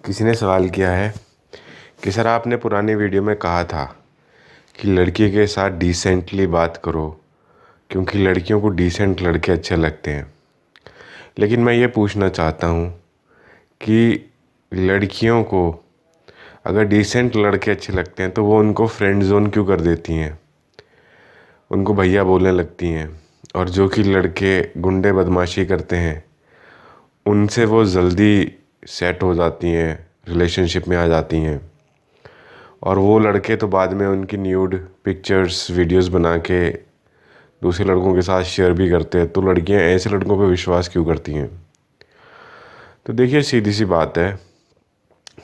किसी ने सवाल किया है कि सर आपने पुरानी वीडियो में कहा था कि लड़की के साथ डिसेंटली बात करो क्योंकि लड़कियों को डिसेंट लड़के अच्छे लगते हैं। लेकिन मैं ये पूछना चाहता हूँ कि लड़कियों को अगर डिसेंट लड़के अच्छे लगते हैं तो वो उनको फ्रेंड जोन क्यों कर देती हैं, उनको भैया बोलने लगती हैं। और जो कि लड़के गुंडे बदमाशी करते हैं उनसे वो जल्दी सेट हो जाती हैं, रिलेशनशिप में आ जाती हैं। और वो लड़के तो बाद में उनकी न्यूड पिक्चर्स वीडियोस बना के दूसरे लड़कों के साथ शेयर भी करते हैं। तो लड़कियां ऐसे लड़कों पे विश्वास क्यों करती हैं? तो देखिए, सीधी सी बात है,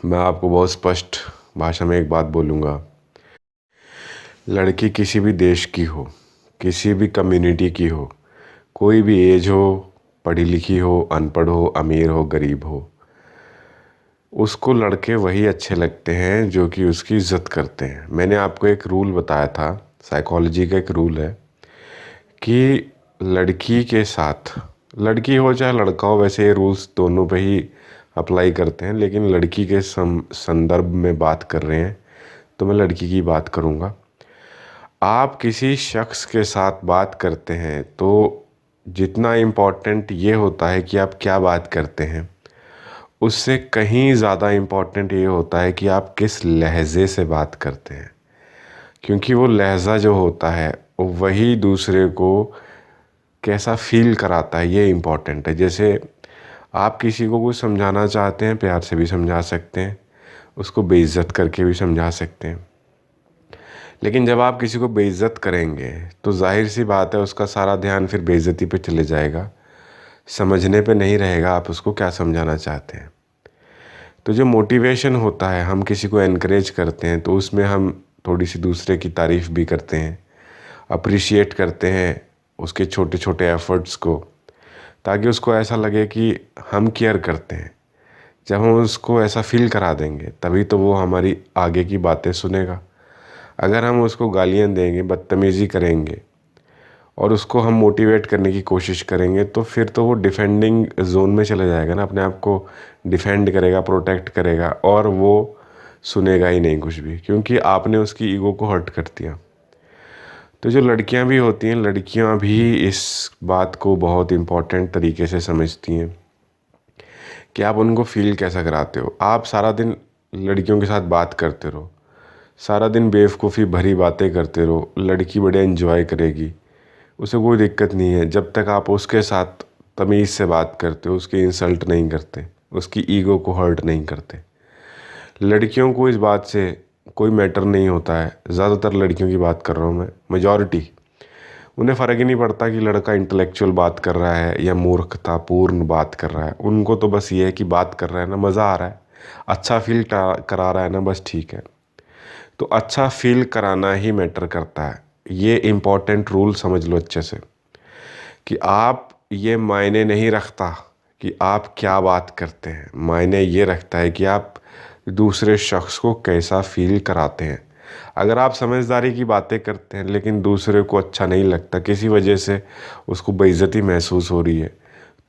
मैं आपको बहुत स्पष्ट भाषा में एक बात बोलूँगा। लड़की किसी भी देश की हो, किसी भी कम्युनिटी की हो, कोई भी एज हो, पढ़ी लिखी हो, अनपढ़ हो, अमीर हो, गरीब हो, उसको लड़के वही अच्छे लगते हैं जो कि उसकी इज्जत करते हैं। मैंने आपको एक रूल बताया था, साइकोलॉजी का एक रूल है कि लड़की के साथ, लड़की हो चाहे लड़का हो, वैसे ये रूल्स दोनों पे ही अप्लाई करते हैं, लेकिन लड़की के संदर्भ में बात कर रहे हैं तो मैं लड़की की बात करूँगा। आप किसी शख्स के साथ बात करते हैं तो जितना इम्पोर्टेंट ये होता है कि आप क्या बात करते हैं, उससे कहीं ज़्यादा इम्पोर्टेंट ये होता है कि आप किस लहजे से बात करते हैं। क्योंकि वो लहजा जो होता है वो वही दूसरे को कैसा फील कराता है, ये इम्पोर्टेंट है। जैसे आप किसी को कुछ समझाना चाहते हैं, प्यार से भी समझा सकते हैं, उसको बेइज्जत करके भी समझा सकते हैं। लेकिन जब आप किसी को बेइज्जत करेंगे तो जाहिर सी बात है उसका सारा ध्यान फिर बेइज्जती पे चले जाएगा, समझने पे नहीं रहेगा आप उसको क्या समझाना चाहते हैं। तो जो मोटिवेशन होता है, हम किसी को एनकरेज करते हैं तो उसमें हम थोड़ी सी दूसरे की तारीफ़ भी करते हैं, अप्रिशिएट करते हैं उसके छोटे छोटे एफ़र्ट्स को, ताकि उसको ऐसा लगे कि हम केयर करते हैं। जब हम उसको ऐसा फील करा देंगे तभी तो वो हमारी आगे की बातें सुनेगा। अगर हम उसको गालियाँ देंगे, बदतमीज़ी करेंगे और उसको हम मोटिवेट करने की कोशिश करेंगे तो फिर तो वो डिफेंडिंग जोन में चला जाएगा ना, अपने आप को डिफेंड करेगा, प्रोटेक्ट करेगा, और वो सुनेगा ही नहीं कुछ भी, क्योंकि आपने उसकी ईगो को हर्ट कर दिया। तो जो लड़कियां भी होती हैं, लड़कियां भी इस बात को बहुत इम्पोर्टेंट तरीके से समझती हैं कि आप उनको फील कैसा कराते हो। आप सारा दिन लड़कियों के साथ बात करते रहो, सारा दिन बेवकूफ़ी भरी बातें करते रहो, लड़की बड़े एंजॉय करेगी, उसे कोई दिक्कत नहीं है जब तक आप उसके साथ तमीज़ से बात करते हो, उसकी इंसल्ट नहीं करते, उसकी ईगो को हर्ट नहीं करते। लड़कियों को इस बात से कोई मैटर नहीं होता है। ज़्यादातर लड़कियों की बात कर रहा हूँ मैं, मेजॉरिटी, उन्हें फ़र्क ही नहीं पड़ता कि लड़का इंटेलेक्चुअल बात कर रहा है या मूर्खतापूर्ण बात कर रहा है। उनको तो बस ये है कि बात कर रहा है ना, मज़ा आ रहा है, अच्छा फील करा रहा है ना, बस ठीक है। तो अच्छा फील कराना ही मैटर करता है। ये इम्पोर्टेंट रूल समझ लो अच्छे से कि आप, ये मायने नहीं रखता कि आप क्या बात करते हैं, मायने ये रखता है कि आप दूसरे शख्स को कैसा फील कराते हैं। अगर आप समझदारी की बातें करते हैं लेकिन दूसरे को अच्छा नहीं लगता, किसी वजह से उसको बेइज्जती महसूस हो रही है,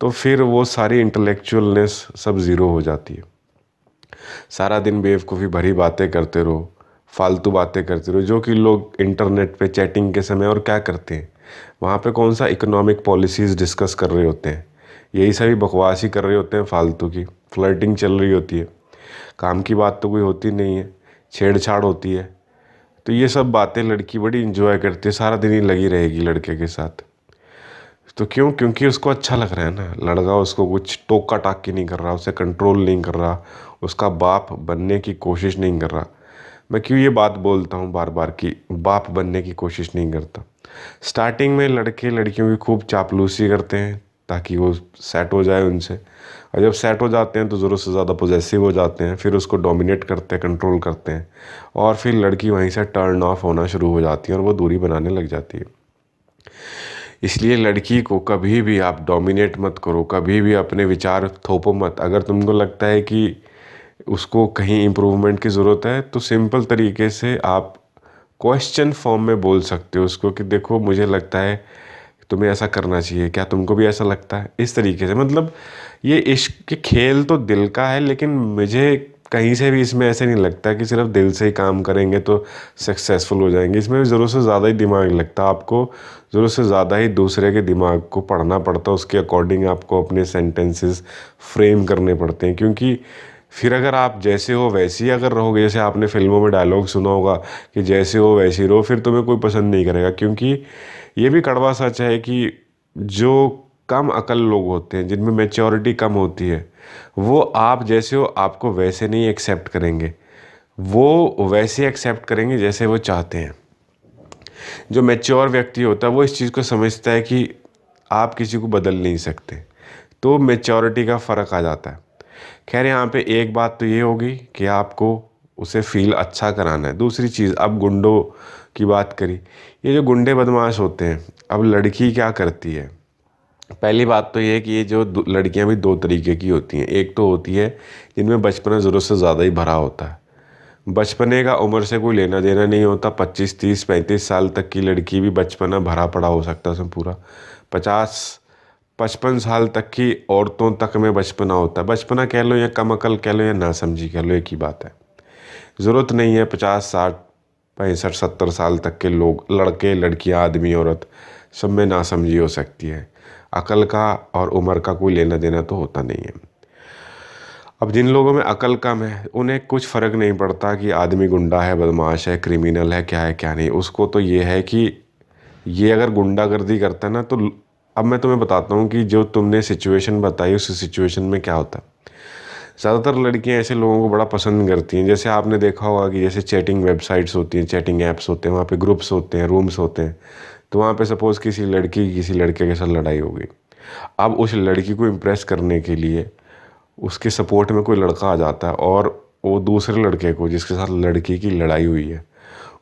तो फिर वो सारी इंटेलेक्चुअलनेस सब ज़ीरो हो जाती है। सारा दिन बेवकूफ़ी भरी बातें करते रहो, फालतू बातें करते रहो, जो कि लोग इंटरनेट पे चैटिंग के समय और क्या करते हैं, वहाँ पे कौन सा इकोनॉमिक पॉलिसीज़ डिस्कस कर रहे होते हैं, यही सभी बकवास ही कर रहे होते हैं, फालतू की फ्लर्टिंग चल रही होती है, काम की बात तो कोई होती नहीं है, छेड़छाड़ होती है। तो ये सब बातें लड़की बड़ी इंजॉय करती है, सारा दिन ही लगी रहेगी लड़के के साथ। तो क्यों? क्योंकि उसको अच्छा लग रहा है ना। लड़का उसको कुछ टोका टाकी नहीं कर रहा, उसे कंट्रोल नहीं कर रहा, उसका बाप बनने की कोशिश नहीं कर रहा। मैं क्यों ये बात बोलता हूँ बार बार कि बाप बनने की कोशिश नहीं करता। स्टार्टिंग में लड़के लड़कियों की खूब चापलूसी करते हैं ताकि वो सेट हो जाए उनसे, और जब सेट हो जाते हैं तो ज़रूरत से ज़्यादा पॉजेसिव हो जाते हैं, फिर उसको डोमिनेट करते हैं, कंट्रोल करते हैं, और फिर लड़की वहीं से टर्न ऑफ होना शुरू हो जाती है और वो दूरी बनाने लग जाती है। इसलिए लड़की को कभी भी आप डोमिनेट मत करो, कभी भी अपने विचार थोपो मत। अगर तुमको लगता है कि उसको कहीं इम्प्रूवमेंट की ज़रूरत है तो सिंपल तरीके से आप क्वेश्चन फॉर्म में बोल सकते हो उसको कि देखो मुझे लगता है तुम्हें ऐसा करना चाहिए, क्या तुमको भी ऐसा लगता है? इस तरीके से, मतलब ये इश्क के खेल तो दिल का है, लेकिन मुझे कहीं से भी इसमें ऐसे नहीं लगता कि सिर्फ दिल से ही काम करेंगे तो सक्सेसफुल हो जाएंगे। इसमें भी ज़रूरत से ज़्यादा ही दिमाग लगता है आपको, ज़रूरत से ज़्यादा ही दूसरे के दिमाग को पढ़ना पड़ता है, उसके अकॉर्डिंग आपको अपने सेंटेंसेस फ्रेम करने पड़ते हैं। क्योंकि फिर अगर आप जैसे हो वैसे ही अगर रहोगे, जैसे आपने फिल्मों में डायलॉग सुना होगा कि जैसे हो वैसे ही रहो, फिर तुम्हें कोई पसंद नहीं करेगा। क्योंकि ये भी कड़वा सच है कि जो कम अकल लोग होते हैं, जिनमें मेच्योरिटी कम होती है, वो आप जैसे हो आपको वैसे नहीं एक्सेप्ट करेंगे, वो वैसे एक्सेप्ट करेंगे जैसे वो चाहते हैं। जो मैच्योर व्यक्ति होता है वो इस चीज़ को समझता है कि आप किसी को बदल नहीं सकते, तो मैच्योरिटी का फ़र्क आ जाता है। खैर, यहाँ पे एक बात तो ये होगी कि आपको उसे फील अच्छा कराना है। दूसरी चीज़, अब गुंडों की बात करी, ये जो गुंडे बदमाश होते हैं, अब लड़की क्या करती है। पहली बात तो ये है कि ये जो लड़कियां भी दो तरीके की होती हैं। एक तो होती है जिनमें बचपना ज़रूरत से ज़्यादा ही भरा होता है, बचपने का उम्र से कोई लेना देना नहीं होता। 25 30 35 साल तक की लड़की भी बचपना भरा पड़ा हो सकता है उसमें पूरा। 50 55 साल तक की औरतों तक में बचपना होता है। बचपना कह लो या कम अकल कह लो या नासमझी कह लो, एक ही बात है। ज़रूरत नहीं है 50 60 65 70 साल तक के लोग, लड़के लड़कियां आदमी औरत, सब में नासमझी हो सकती है। अकल का और उम्र का कोई लेना देना तो होता नहीं है। अब जिन लोगों में अकल कम है उन्हें कुछ फ़र्क नहीं पड़ता कि आदमी गुंडा है, बदमाश है, क्रिमिनल है क्या नहीं। उसको तो ये है कि ये अगर गुंडागर्दी करता है ना, तो अब मैं तुम्हें बताता हूँ कि जो तुमने सिचुएशन बताई उस सिचुएशन में क्या होता है। ज़्यादातर लड़कियां ऐसे लोगों को बड़ा पसंद करती हैं। जैसे आपने देखा होगा कि जैसे चैटिंग वेबसाइट्स होती हैं, चैटिंग ऐप्स होते हैं, वहाँ पे ग्रुप्स होते हैं, रूम्स होते हैं। तो वहाँ पे सपोज़ किसी लड़की की किसी लड़के के साथ लड़ाई हो गई। अब उस लड़की को इम्प्रेस करने के लिए उसके सपोर्ट में कोई लड़का आ जाता है और वो दूसरे लड़के को जिसके साथ लड़की की लड़ाई हुई है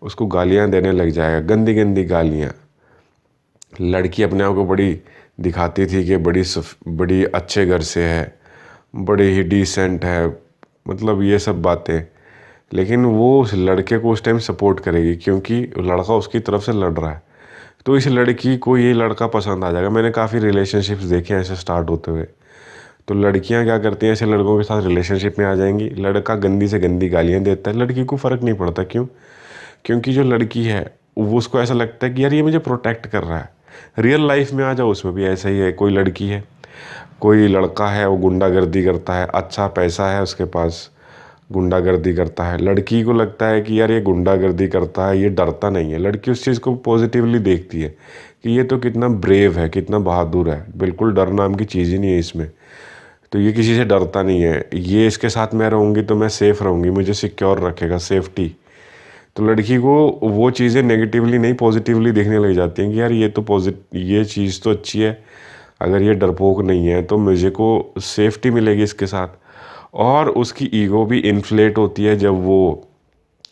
उसको गालियाँ देने लग जाएगा, गंदी गंदी गालियाँ। लड़की अपने आप को बड़ी दिखाती थी कि बड़ी अच्छे घर से है, बड़े ही डिसेंट है, मतलब ये सब बातें। लेकिन वो उस लड़के को उस टाइम सपोर्ट करेगी क्योंकि लड़का उसकी तरफ से लड़ रहा है। तो इस लड़की को ये लड़का पसंद आ जाएगा। मैंने काफ़ी रिलेशनशिप्स देखे हैं ऐसे स्टार्ट होते हुए। तो लड़कियां क्या करती हैं, ऐसे लड़कों के साथ रिलेशनशिप में आ जाएंगी। लड़का गंदी से गंदी गालियां देता है, लड़की को फ़र्क नहीं पड़ता। क्यों? क्योंकि जो लड़की है वो, उसको ऐसा लगता है कि यार ये मुझे प्रोटेक्ट कर रहा है। रियल लाइफ में आ जाओ, उसमें भी ऐसा ही है। कोई लड़की है, कोई लड़का है, वो गुंडागर्दी करता है, अच्छा पैसा है उसके पास, गुंडागर्दी करता है। लड़की को लगता है कि यार ये गुंडागर्दी करता है, ये डरता नहीं है। लड़की उस चीज़ को पॉजिटिवली देखती है कि ये तो कितना ब्रेव है, कितना बहादुर है, बिल्कुल डर नाम की चीज़ ही नहीं है इसमें। तो ये किसी से डरता नहीं है, ये इसके साथ मैं रहूँगी तो मैं सेफ़ रहूँगी, मुझे सिक्योर रखेगा, सेफ्टी। तो लड़की को वो चीज़ें नेगेटिवली नहीं पॉजिटिवली देखने लग जाती हैं कि यार ये चीज़ तो अच्छी है, अगर ये डरपोक नहीं है तो मुझे को सेफ्टी मिलेगी इसके साथ। और उसकी ईगो भी इन्फ्लेट होती है जब वो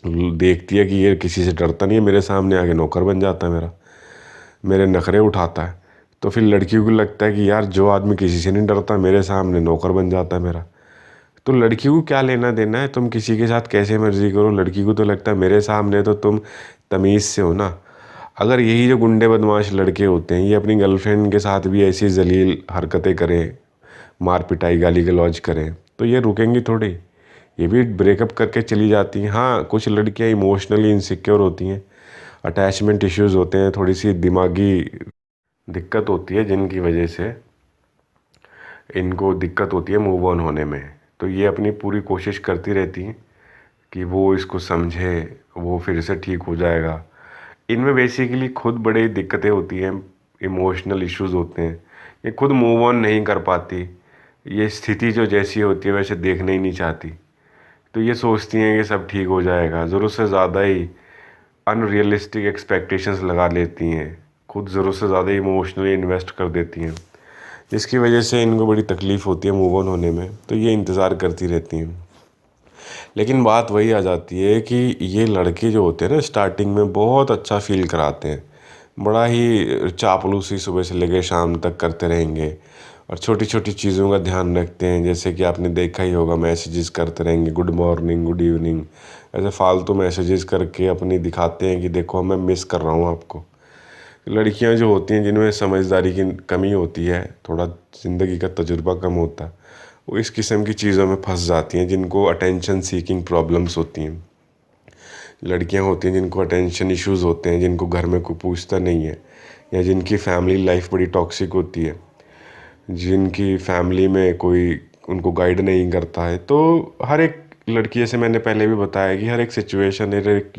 देखती है कि ये किसी से डरता नहीं है, मेरे सामने आके नौकर बन जाता है, मेरे नखरे उठाता है। तो फिर लड़की को लगता है कि यार जो आदमी किसी से नहीं डरता मेरे सामने नौकर बन जाता है मेरा। तो लड़की को क्या लेना देना है, तुम किसी के साथ कैसे मर्जी करो। लड़की को तो लगता है मेरे सामने तो तुम तमीज़ से हो ना। अगर यही जो गुंडे बदमाश लड़के होते हैं ये अपनी गर्लफ्रेंड के साथ भी ऐसी जलील हरकतें करें, मार पिटाई गाली गलौज करें, तो ये रुकेंगी थोड़ी, ये भी ब्रेकअप करके चली जाती हैं। हाँ, कुछ लड़कियां इमोशनली इनसिक्योर होती हैं, अटैचमेंट इश्यूज़ होते हैं, थोड़ी सी दिमागी दिक्कत होती है जिनकी वजह से इनको दिक्कत होती है मूव ऑन होने में। तो ये अपनी पूरी कोशिश करती रहती हैं कि वो इसको समझे, वो फिर से ठीक हो जाएगा। इनमें बेसिकली खुद बड़ी दिक्कतें होती हैं, इमोशनल इश्यूज़ होते हैं, ये खुद मूव ऑन नहीं कर पाती। ये स्थिति जो जैसी होती है वैसे देखना ही नहीं चाहती। तो ये सोचती हैं कि सब ठीक हो जाएगा, ज़रूरत से ज़्यादा ही अनरियलिस्टिक एक्सपेक्टेशंस लगा लेती हैं, खुद ज़रूरत से ज़्यादा इमोशनली इन्वेस्ट कर देती हैं, जिसकी वजह से इनको बड़ी तकलीफ़ होती है मूव ऑन होने में। तो ये इंतज़ार करती रहती हैं। लेकिन बात वही आ जाती है कि ये लड़के जो होते हैं ना स्टार्टिंग में बहुत अच्छा फील कराते हैं, बड़ा ही चापलूसी सुबह से लेकर शाम तक करते रहेंगे और छोटी छोटी चीज़ों का ध्यान रखते हैं। जैसे कि आपने देखा ही होगा, मैसेजेस करते रहेंगे, गुड मॉर्निंग, गुड इवनिंग, ऐसे फालतू मैसेजेस करके अपनी दिखाते हैं कि देखो मैं मिस कर रहा हूँ आपको। लड़कियां जो होती हैं जिनमें समझदारी की कमी होती है, थोड़ा ज़िंदगी का तजुर्बा कम होता है, वो इस किस्म की चीज़ों में फंस जाती हैं जिनको अटेंशन सीकिंग प्रॉब्लम्स होती हैं। लड़कियां होती हैं जिनको अटेंशन इश्यूज़ होते हैं, जिनको घर में कोई पूछता नहीं है, या जिनकी फैमिली लाइफ बड़ी टॉक्सिक होती है, जिनकी फैमिली में कोई उनको गाइड नहीं करता है। तो हर एक लड़की, जैसे मैंने पहले भी बताया कि हर एक सिचुएशन, हर एक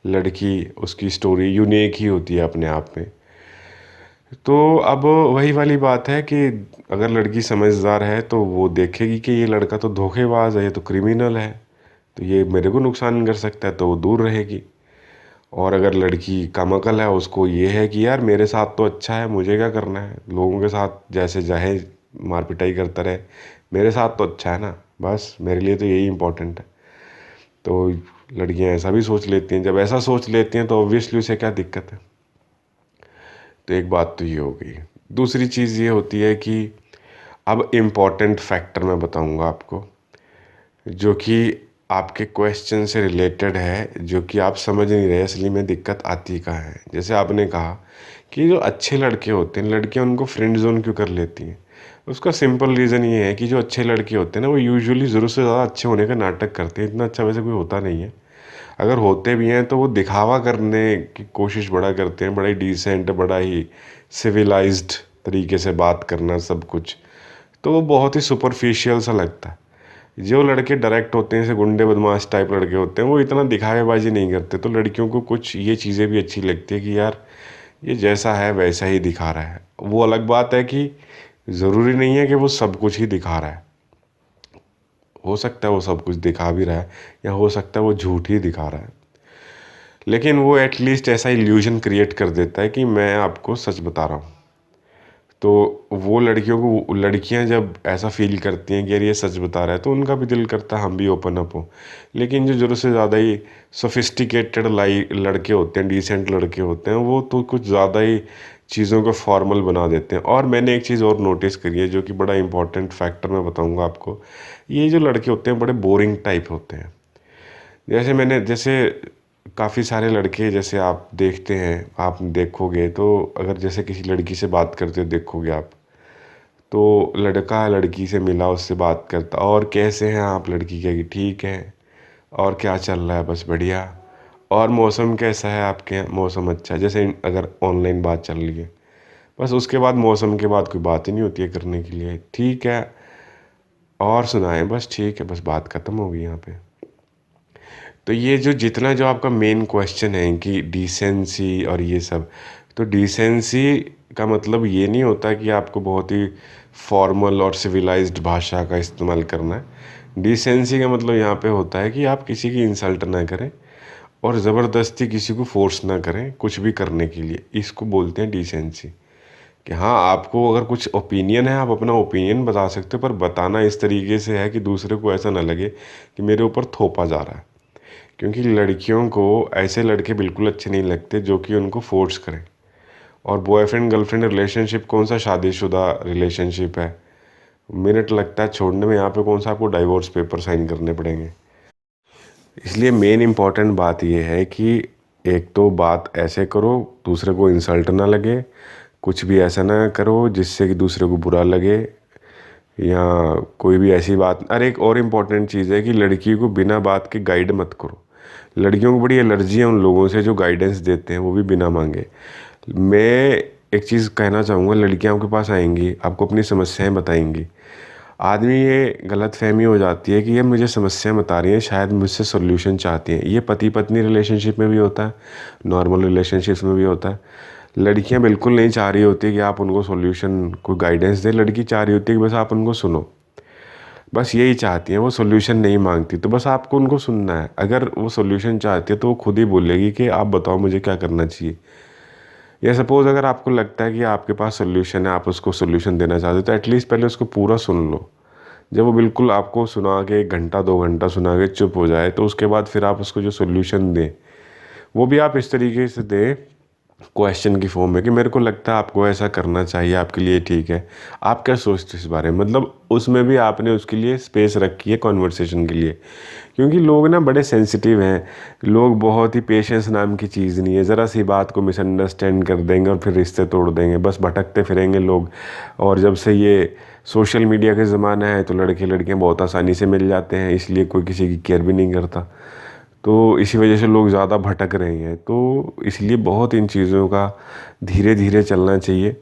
लड़की, उसकी स्टोरी यूनिक ही होती है अपने आप में। तो अब वही वाली बात है कि अगर लड़की समझदार है तो वो देखेगी कि ये लड़का तो धोखेबाज है, ये तो क्रिमिनल है, तो ये मेरे को नुकसान कर सकता है, तो वो दूर रहेगी। और अगर लड़की कमअकल है, उसको ये है कि यार मेरे साथ तो अच्छा है, मुझे क्या करना है, लोगों के साथ जैसे चाहे मार पिटाई करता रहे, मेरे साथ तो अच्छा है ना, बस मेरे लिए तो यही इम्पोर्टेंट है। तो लड़कियां ऐसा भी सोच लेती हैं। जब ऐसा सोच लेती हैं तो ऑब्वियसली उसे क्या दिक्कत है। तो एक बात तो ये हो गई। दूसरी चीज़ ये होती है कि अब इम्पॉर्टेंट फैक्टर मैं बताऊंगा आपको, जो कि आपके क्वेश्चन से रिलेटेड है, जो कि आप समझ नहीं रहे असली में दिक्कत आती कहाँ है। जैसे आपने कहा कि जो अच्छे लड़के होते हैं, लड़कियां उनको फ्रेंड जोन क्यों कर लेती हैं। उसका सिंपल रीज़न ये है कि जो अच्छे लड़के होते हैं ना, वो यूजुअली ज़रूर से ज़्यादा अच्छे होने का नाटक करते हैं। इतना अच्छा वैसे कोई होता नहीं है। अगर होते भी हैं तो वो दिखावा करने की कोशिश बड़ा करते हैं, बड़ा ही डिसेंट, बड़ा ही सिविलाइज्ड तरीके से बात करना सब कुछ। तो वो बहुत ही सुपरफिशियल सा लगता है। जो लड़के डायरेक्ट होते हैं, जैसे गुंडे बदमाश टाइप लड़के होते हैं, वो इतना दिखावेबाजी नहीं करते। तो लड़कियों को कुछ ये चीज़ें भी अच्छी लगती है कि यार ये जैसा है वैसा ही दिखा रहा है। वो अलग बात है कि ज़रूरी नहीं है कि वो सब कुछ ही दिखा रहा है। हो सकता है वो सब कुछ दिखा भी रहा है, या हो सकता है वो झूठ ही दिखा रहा है, लेकिन वो एटलीस्ट ऐसा इल्यूजन क्रिएट कर देता है कि मैं आपको सच बता रहा हूँ। तो वो लड़कियां जब ऐसा फील करती हैं कि यार ये सच बता रहा है, तो उनका भी दिल करता है हम भी ओपन अप हो। लेकिन जो ज़रूरत से ज़्यादा ही सोफिस्टिकेटेड लड़के होते हैं, डिसेंट लड़के होते हैं, वो तो कुछ ज़्यादा ही चीज़ों को फॉर्मल बना देते हैं। और मैंने एक चीज़ और नोटिस करी है, जो कि बड़ा इंपॉर्टेंट फैक्टर मैं बताऊँगा आपको। ये जो लड़के होते हैं बड़े बोरिंग टाइप होते हैं। जैसे काफ़ी सारे लड़के, जैसे आप देखते हैं, आप देखोगे तो अगर जैसे किसी लड़की से बात करते हो देखोगे आप, तो लड़का लड़की से मिला, उससे बात करता, और कैसे हैं आप, लड़की कहेगी ठीक है, और क्या चल रहा है, बस बढ़िया, और मौसम कैसा है आपके यहाँ, मौसम अच्छा है। जैसे अगर ऑनलाइन बात चल रही है, बस उसके बाद मौसम के बाद कोई बात ही नहीं होती है करने के लिए। ठीक है, और सुनाएं, बस ठीक है, बस बात ख़त्म हो गई यहाँ पे। तो ये जो आपका मेन क्वेश्चन है कि डिसेंसी और ये सब, तो डिसेंसी का मतलब ये नहीं होता कि आपको बहुत ही फॉर्मल और सिविलाइज्ड भाषा का इस्तेमाल करना है। डिसेंसी का मतलब यहाँ पे होता है कि आप किसी की इंसल्ट ना करें और ज़बरदस्ती किसी को फोर्स ना करें कुछ भी करने के लिए। इसको बोलते हैं डिसेंसी। कि हाँ, आपको अगर कुछ ओपिनियन है, आप अपना ओपिनियन बता सकते हो, पर बताना इस तरीके से है कि दूसरे को ऐसा ना लगे कि मेरे ऊपर थोपा जा रहा है। क्योंकि लड़कियों को ऐसे लड़के बिल्कुल अच्छे नहीं लगते जो कि उनको फोर्स करें। और बॉयफ्रेंड गर्लफ्रेंड रिलेशनशिप कौन सा शादीशुदा रिलेशनशिप है, मिनट लगता है छोड़ने में। यहाँ पे कौन सा आपको डाइवोर्स पेपर साइन करने पड़ेंगे। इसलिए मेन इम्पॉर्टेंट बात यह है कि एक तो बात ऐसे करो दूसरे को इंसल्ट ना लगे, कुछ भी ऐसा ना करो जिससे कि दूसरे को बुरा लगे, या कोई भी ऐसी बात। अरे एक और इम्पॉर्टेंट चीज़ है कि लड़की को बिना बात के गाइड मत करो। लड़कियों को बड़ी एलर्जी है उन लोगों से जो गाइडेंस देते हैं, वो भी बिना मांगे। मैं एक चीज़ कहना चाहूँगा, लड़कियां आपके पास आएंगी, आपको अपनी समस्याएं बताएंगी। आदमी ये गलत फहमी हो जाती है कि ये मुझे समस्या बता रही है, शायद मुझसे सोल्यूशन चाहती हैं। ये पति पत्नी रिलेशनशिप में भी होता है, नॉर्मल रिलेशनशिप्स में भी होता है। लड़कियां बिल्कुल नहीं चाह रही होती कि आप उनको सोल्यूशन, कोई गाइडेंस दें। लड़की चाह रही होती है कि बस आप उनको सुनो, बस यही चाहती हैं। वो सोल्यूशन नहीं मांगती, तो बस आपको उनको सुनना है। अगर वो सोल्यूशन चाहती है तो वो खुद ही बोलेगी कि आप बताओ मुझे क्या करना चाहिए। या सपोज़ अगर आपको लगता है कि आपके पास सोल्यूशन है, आप उसको सोल्यूशन देना चाहते हो, तो एटलीस्ट पहले उसको पूरा सुन लो। जब वो बिल्कुल आपको सुना के 1 घंटा 2 घंटा सुना के चुप हो जाए, तो उसके बाद फिर आप उसको जो सोल्यूशन दें, वो भी आप इस तरीके से दें क्वेश्चन की फॉर्म में कि मेरे को लगता है आपको ऐसा करना चाहिए, आपके लिए ठीक है, आप क्या सोचते हो इस बारे में। मतलब उसमें भी आपने उसके लिए स्पेस रखी है कॉन्वर्सेशन के लिए। क्योंकि लोग ना बड़े सेंसिटिव हैं, लोग बहुत ही, पेशेंस नाम की चीज़ नहीं है। ज़रा सी बात को मिसअंडरस्टैंड कर देंगे और फिर रिश्ते तोड़ देंगे, बस भटकते फिरेंगे लोग। और जब से ये सोशल मीडिया का ज़माना है तो लड़के लड़कियां बहुत आसानी से मिल जाते हैं, इसलिए कोई किसी की केयर भी नहीं करता। तो इसी वजह से लोग ज़्यादा भटक रहे हैं। तो इसलिए बहुत इन चीज़ों का धीरे धीरे चलना चाहिए।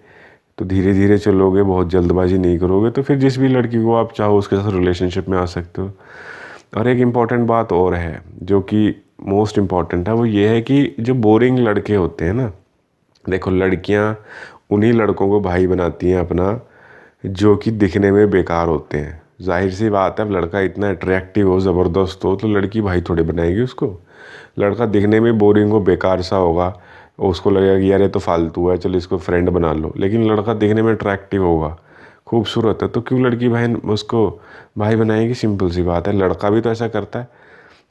तो धीरे धीरे चलोगे, बहुत जल्दबाजी नहीं करोगे, तो फिर जिस भी लड़की को आप चाहो उसके साथ रिलेशनशिप में आ सकते हो। और एक इम्पॉर्टेंट बात और है जो कि मोस्ट इम्पॉर्टेंट है, वो ये है कि जो बोरिंग लड़के होते हैं ना, देखो लड़कियां उन्हीं लड़कों को भाई बनाती हैं अपना जो कि दिखने में बेकार होते हैं। जाहिर सी बात है, अब लड़का इतना अट्रैक्टिव हो, ज़बरदस्त हो, तो लड़की भाई थोड़े बनाएगी उसको। लड़का दिखने में बोरिंग हो, बेकार सा होगा, उसको लगेगा कि यार ये तो फालतू है, चलो इसको फ्रेंड बना लो। लेकिन लड़का दिखने में अट्रैक्टिव होगा, खूबसूरत है, तो क्यों लड़की बहन उसको भाई बनाएगी? सिंपल सी बात है। लड़का भी तो ऐसा करता है।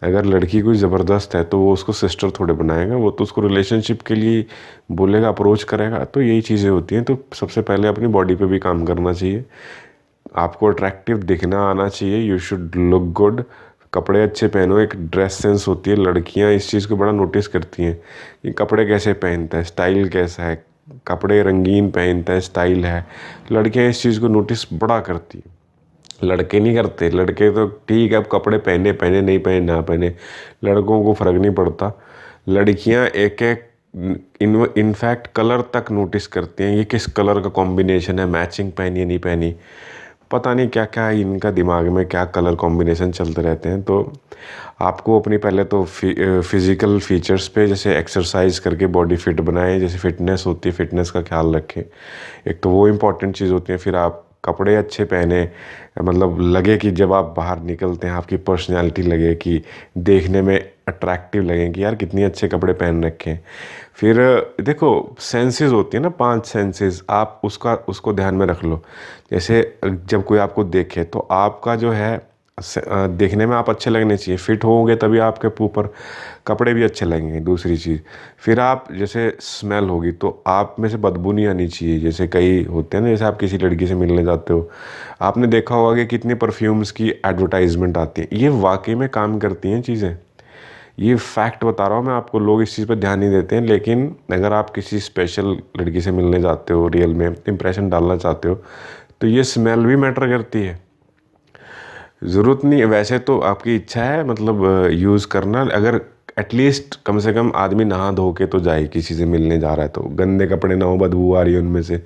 अगर लड़की कोई ज़बरदस्त है तो वो उसको सिस्टर थोड़े बनाएगा, वो तो उसको रिलेशनशिप के लिए बोलेगा, अप्रोच करेगा। तो यही चीज़ें होती हैं। तो सबसे पहले अपनी बॉडी पे भी काम करना चाहिए। आपको अट्रैक्टिव दिखना आना चाहिए, यू शुड लुक गुड। कपड़े अच्छे पहनो, एक ड्रेस सेंस होती है, लड़कियां इस चीज़ को बड़ा नोटिस करती हैं कि कपड़े कैसे पहनता है, स्टाइल कैसा है, कपड़े रंगीन पहनता है, स्टाइल है। लड़कियां इस चीज़ को नोटिस बड़ा करती हैं, लड़के नहीं करते। लड़के तो ठीक है, अब कपड़े पहने पहने, नहीं पहने ना पहने, लड़कों को फ़र्क नहीं पड़ता। लड़कियां एक एक इनफैक्ट कलर तक नोटिस करती हैं, ये किस कलर का कॉम्बिनेशन है, मैचिंग पहनी है नहीं पहनी, पता नहीं क्या क्या इनका दिमाग में क्या कलर कॉम्बिनेशन चलते रहते हैं। तो आपको अपनी पहले तो फिज़िकल फीचर्स पे, जैसे एक्सरसाइज करके बॉडी फिट बनाएं, जैसे फिटनेस होती है, फिटनेस का ख्याल रखें। एक तो वो इम्पॉर्टेंट चीज़ होती है। फिर आप कपड़े अच्छे पहने, मतलब लगे कि जब आप बाहर निकलते हैं आपकी पर्सनैलिटी लगे, कि देखने में अट्रैक्टिव लगे कि यार कितने अच्छे कपड़े पहन रखे हैं। फिर देखो सेंसेस होती है ना, 5 सेंसेस, आप उसको ध्यान में रख लो। जैसे जब कोई आपको देखे तो आपका जो है देखने में आप अच्छे लगने चाहिए, फिट होंगे तभी आपके ऊपर कपड़े भी अच्छे लगेंगे। दूसरी चीज़, फिर आप जैसे स्मेल होगी तो आप में से बदबू नहीं आनी चाहिए। जैसे कई होते हैं ना, जैसे आप किसी लड़की से मिलने जाते हो, आपने देखा होगा कि कितनी परफ्यूम्स की एडवर्टाइजमेंट आती है, ये वाकई में काम करती हैं चीज़ें। ये फैक्ट बता रहा हूँ मैं आपको, लोग इस चीज़ पर ध्यान नहीं देते हैं। लेकिन अगर आप किसी स्पेशल लड़की से मिलने जाते हो, रियल में इंप्रेशन डालना चाहते हो, तो ये स्मेल भी मैटर करती है। ज़रूरत नहीं, वैसे तो आपकी इच्छा है मतलब यूज़ करना, अगर एटलीस्ट कम से कम आदमी नहा धो के तो जाए, किसी से मिलने जा रहा है तो गंदे कपड़े ना हो, बदबू आ रही है उनमें से।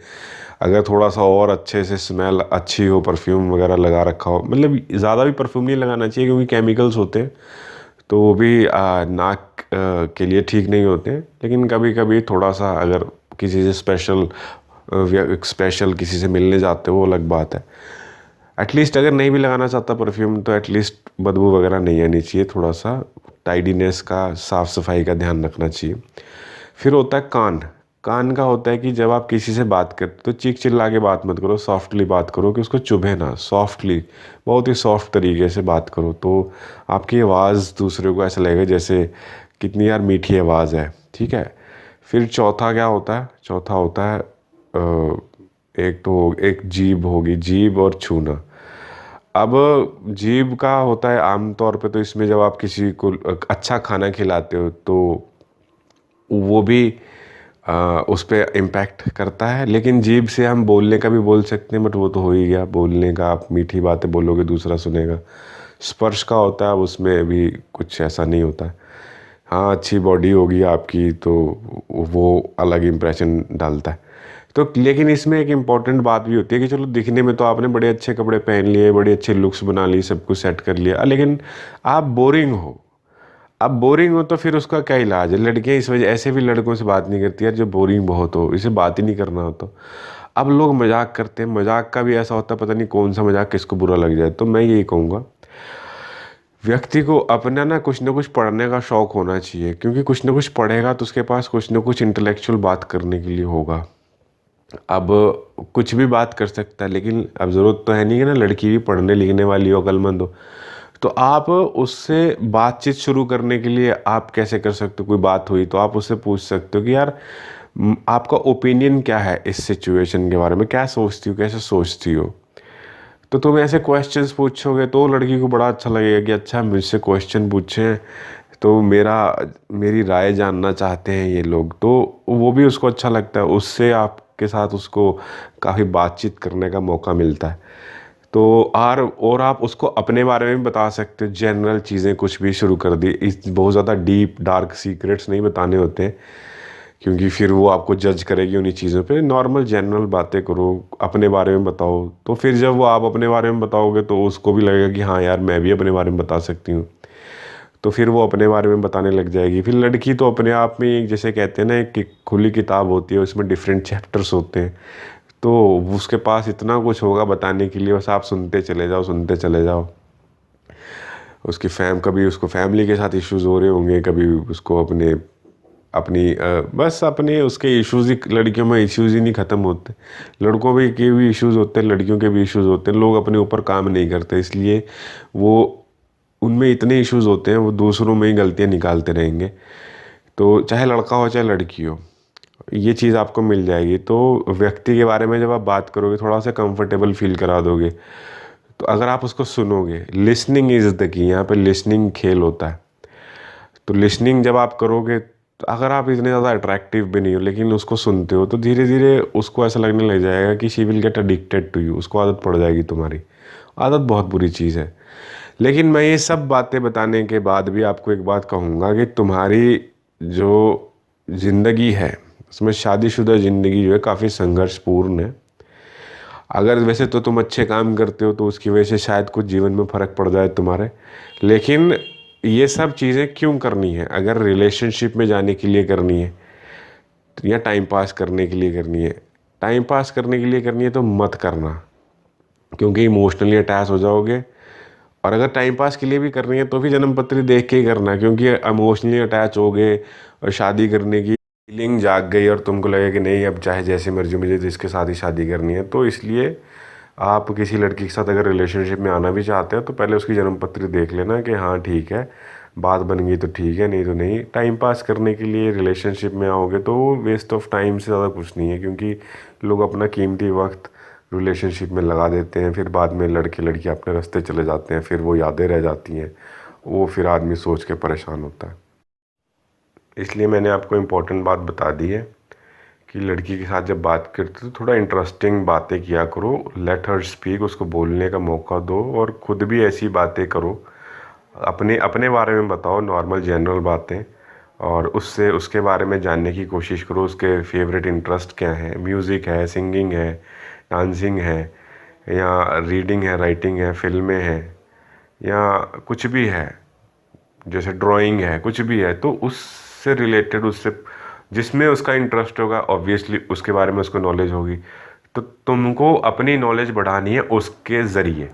अगर थोड़ा सा और अच्छे से स्मेल अच्छी हो, परफ्यूम वगैरह लगा रखा हो, मतलब ज़्यादा भी परफ्यूम नहीं लगाना चाहिए क्योंकि केमिकल्स होते हैं, तो वो भी नाक के लिए ठीक नहीं होते हैं। लेकिन कभी कभी थोड़ा सा अगर किसी से स्पेशल किसी से मिलने जाते हो, वो अलग बात है। एटलीस्ट अगर नहीं भी लगाना चाहता परफ्यूम, तो एटलीस्ट बदबू वगैरह नहीं आनी चाहिए। थोड़ा सा टाइडीनेस का, साफ़ सफाई का ध्यान रखना चाहिए। फिर होता है कान। कान का होता है कि जब आप किसी से बात करते तो चीख चिल्ला के बात मत करो, सॉफ्टली बात करो, कि उसको चुभे ना। सॉफ्टली, बहुत ही सॉफ्ट तरीके से बात करो, तो आपकी आवाज़ दूसरे को ऐसा लगेगा जैसे कितनी यार मीठी आवाज़ है। ठीक है। फिर चौथा क्या होता है? चौथा होता है एक तो एक जीभ होगी, जीभ और छूना। अब जीभ का होता है आमतौर पे, तो इसमें जब आप किसी को अच्छा खाना खिलाते हो तो वो भी उस पर इम्पैक्ट करता है। लेकिन जीभ से हम बोलने का भी बोल सकते हैं, बट वो तो हो ही गया बोलने का, आप मीठी बातें बोलोगे दूसरा सुनेगा। स्पर्श का होता है, अब उसमें भी कुछ ऐसा नहीं होता है। हाँ, अच्छी बॉडी होगी आपकी तो वो अलग इम्प्रेशन डालता है। तो लेकिन इसमें एक इम्पॉर्टेंट बात भी होती है कि चलो दिखने में तो आपने बड़े अच्छे कपड़े पहन लिए, बड़े अच्छे लुक्स बना लिए, सब कुछ सेट कर लिया, लेकिन आप बोरिंग हो। अब बोरिंग हो तो फिर उसका क्या इलाज है? लड़कियां इस वजह ऐसे भी लड़कों से बात नहीं करती यार जो बोरिंग बहुत हो, इसे बात ही नहीं करना हो तो। अब लोग मजाक करते हैं, मजाक का भी ऐसा होता है, पता नहीं कौन सा मजाक किसको बुरा लग जाए। तो मैं यही कहूँगा, व्यक्ति को अपना ना कुछ पढ़ने का शौक होना चाहिए, क्योंकि कुछ ना कुछ पढ़ेगा तो उसके पास कुछ ना कुछ इंटेलेक्चुअल बात करने के लिए होगा। अब कुछ भी बात कर सकता है, लेकिन अब ज़रूरत तो है नहीं कि ना लड़की भी पढ़ने लिखने वाली हो, अक्लमंद हो। तो आप उससे बातचीत शुरू करने के लिए आप कैसे कर सकते हो? कोई बात हुई तो आप उससे पूछ सकते हो कि यार आपका ओपिनियन क्या है इस सिचुएशन के बारे में, क्या सोचती हो, कैसे सोचती हो? तो तुम ऐसे क्वेश्चंस पूछोगे तो लड़की को बड़ा अच्छा लगेगा कि अच्छा मुझसे क्वेश्चन पूछे, तो मेरी राय जानना चाहते हैं ये लोग, तो वो भी उसको अच्छा लगता है। उससे आप आपके साथ उसको काफ़ी बातचीत करने का मौका मिलता है। तो और आप उसको अपने बारे में भी बता सकते हो, जनरल चीज़ें कुछ भी शुरू कर दी, इस बहुत ज़्यादा डीप डार्क सीक्रेट्स नहीं बताने होते हैं, क्योंकि फिर वो आपको जज करेगी उन्हीं चीज़ों पे। नॉर्मल जनरल बातें करो, अपने बारे में बताओ, तो फिर जब वो आप अपने बारे में बताओगे तो उसको भी लगेगा कि हाँ यार मैं भी अपने बारे में बता सकती हूँ, तो फिर वो अपने बारे में बताने लग जाएगी। फिर लड़की तो अपने आप में एक, जैसे कहते हैं ना, एक खुली किताब होती है, उसमें डिफरेंट चैप्टर्स होते हैं, तो उसके पास इतना कुछ होगा बताने के लिए, बस आप सुनते चले जाओ सुनते चले जाओ। उसकी कभी उसको फैमिली के साथ इश्यूज हो रहे होंगे, कभी उसको अपने अपनी बस अपने उसके इश्यूज ही, लड़कियों में इश्यूज ही नहीं ख़त्म होते, लड़कों भी के भी इश्यूज होते हैं, लड़कियों के भी इश्यूज होते हैं। लोग अपने ऊपर काम नहीं करते, इसलिए वो उनमें इतने इश्यूज होते हैं, वो दूसरों में ही गलतियाँ निकालते रहेंगे। तो चाहे लड़का हो चाहे लड़की हो, ये चीज़ आपको मिल जाएगी। तो व्यक्ति के बारे में जब आप बात करोगे, थोड़ा सा कंफर्टेबल फील करा दोगे, तो अगर आप उसको सुनोगे, लिसनिंग इज़ द की, यहाँ पे लिसनिंग खेल होता है। तो लिसनिंग जब आप करोगे, तो अगर आप इतने ज़्यादा अट्रैक्टिव भी नहीं हो लेकिन उसको सुनते हो, तो धीरे धीरे उसको ऐसा लगने लग जाएगा कि she will get addicted to you, उसको आदत पड़ जाएगी तुम्हारी। आदत बहुत बुरी चीज़ है। लेकिन मैं ये सब बातें बताने के बाद भी आपको एक बात कहूँगा कि तुम्हारी जो ज़िंदगी है, उसमें शादीशुदा ज़िंदगी जो है काफ़ी संघर्षपूर्ण है। अगर वैसे तो तुम अच्छे काम करते हो तो उसकी वजह से शायद कुछ जीवन में फ़र्क पड़ जाए तुम्हारे, लेकिन ये सब चीज़ें क्यों करनी है? अगर रिलेशनशिप में जाने के लिए करनी है या टाइम पास करने के लिए करनी है, टाइम पास करने के लिए करनी है तो मत करना, क्योंकि इमोशनली अटैच हो जाओगे। और अगर टाइम पास के लिए भी करनी है तो भी जन्म पत्री देख के ही करना, क्योंकि इमोशनली अटैच हो गए और शादी करने की फीलिंग जाग गई और तुमको लगे कि नहीं अब चाहे जैसी मर्जी, मुझे जिसके साथ ही शादी करनी है, तो इसलिए आप किसी लड़की के साथ अगर रिलेशनशिप में आना भी चाहते हो तो पहले उसकी जन्म पत्री देख लेना कि हाँ ठीक है, बात बन गई तो ठीक है, नहीं तो नहीं। टाइम पास करने के लिए रिलेशनशिप में आओगे तो वेस्ट ऑफ टाइम से ज़्यादा कुछ नहीं है, क्योंकि लोग अपना कीमती वक्त रिलेशनशिप में लगा देते हैं, फिर बाद में लड़के लड़कियाँ अपने रास्ते चले जाते हैं, फिर वो यादें रह जाती हैं, वो फिर आदमी सोच के परेशान होता है। इसलिए मैंने आपको इम्पोर्टेंट बात बता दी है कि लड़की के साथ जब बात करते हो तो थोड़ा इंटरेस्टिंग बातें किया करो, लेट हर स्पीक, उसको बोलने का मौका दो, और ख़ुद भी ऐसी बातें करो, अपने अपने बारे में बताओ, नॉर्मल जनरल बातें, और उससे उसके बारे में जानने की कोशिश करो। उसके फेवरेट इंटरेस्ट क्या है, म्यूज़िक है, सिंगिंग है, डांसिंग है, या रीडिंग है, राइटिंग है, फिल्में हैं, या कुछ भी है, जैसे ड्राइंग है, कुछ भी है, तो उससे रिलेटेड, उससे जिसमें उसका इंटरेस्ट होगा ऑब्वियसली उसके बारे में उसको नॉलेज होगी। तो तुमको अपनी नॉलेज बढ़ानी है उसके ज़रिए।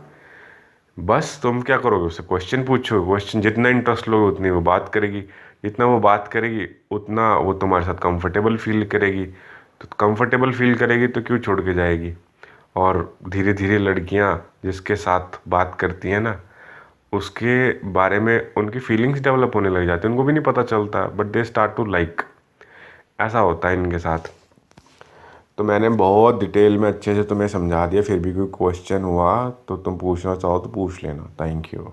बस तुम क्या करोगे, उससे क्वेश्चन पूछोगे, क्वेश्चन जितना इंटरेस्ट लोगे उतनी वो बात करेगी, जितना वो बात करेगी उतना वो तुम्हारे साथ कंफर्टेबल फील करेगी। तो कंफर्टेबल फील करेगी तो क्यों छोड़ के जाएगी। और धीरे धीरे लड़कियां जिसके साथ बात करती हैं ना, उसके बारे में उनकी फीलिंग्स डेवलप होने लग जाती हैं, उनको भी नहीं पता चलता, but they start to like. ऐसा होता है इनके साथ। तो मैंने बहुत डिटेल में अच्छे से तुम्हें समझा दिया, फिर भी कोई क्वेश्चन हुआ तो तुम पूछना चाहो तो पूछ लेना। Thank you.